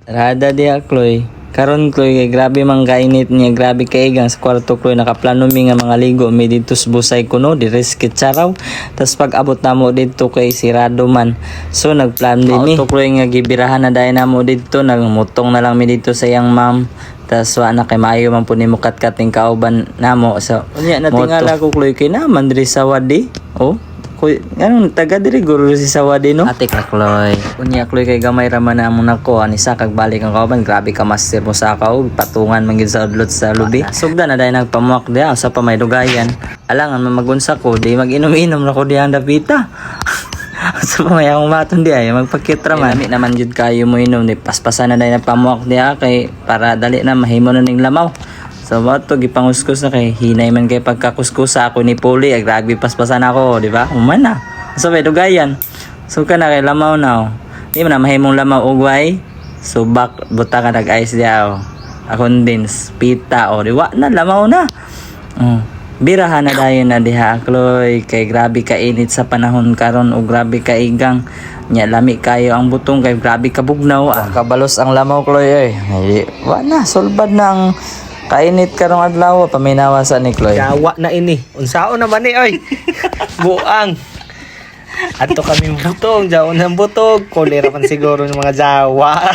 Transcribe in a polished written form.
Rada diya, Chloe. Karon Chloe, kay grabe man kainit niya, grabe kaigang sa kwarto Chloe, nakaplano mi nga mga ligo mi dito sa busay kuno, di riskit charaw. Tas pag abot namo dito kay sirado man. So nagplan din mi. Auto Chloe nga gibirahan na dahil namo dito, nagmutong na lang mi dito sa iyang ma'am. Tas wa na kay maayo man po ni mukat-kating kauban namo. So unya na tingala ko Chloe kay naman diri sa wadi. Oh. Kuy, anong taga diri guro si Sawadi no? Ate ka Chloe. Unya Chloe kay gamay ra man na mo nako ani sa kag balik ang kauban, grabe ka master mo sa akaw, patungan man gid sa udlot sa lubi. Sugda na dai nagpamuak dia sa pamay dugayan. Alangan man magunsa ko, di mag-inom-inom na ko diyan dapita. Sa pamay akong maton di ay magpakitra man. Dami naman jud kayo mo inom, di paspasan na dai nagpamuak dia kay para dali na mahimo na ning lamaw. So bato gipanguskus na kay hinay man kay pagkakuskus ako ni Puli, grabe paspasan ako, di ba? Human na. So may dugayan. So kana kay lamaw na. Oh. Di man na mahimong lamaw ugway. So bak buta ka nag-ice dia. Oh. Condense pita o di wa na lamaw na. Birahan na dayon na diha Chloe, kay grabe ka init sa panahon karon o grabe ka igang. Nya lami kayo ang butong kay grabe ka bugnaw. Kabalos ang lamaw Chloe ay. Wa na sulbad na ang kainit karong adlaw, paminawa sa ni Chloe. Jawa na ini. Unsaon naman ni oy. Buang. Ato kami butong, jaon ng butog. Kolera man siguro ng mga Jawa.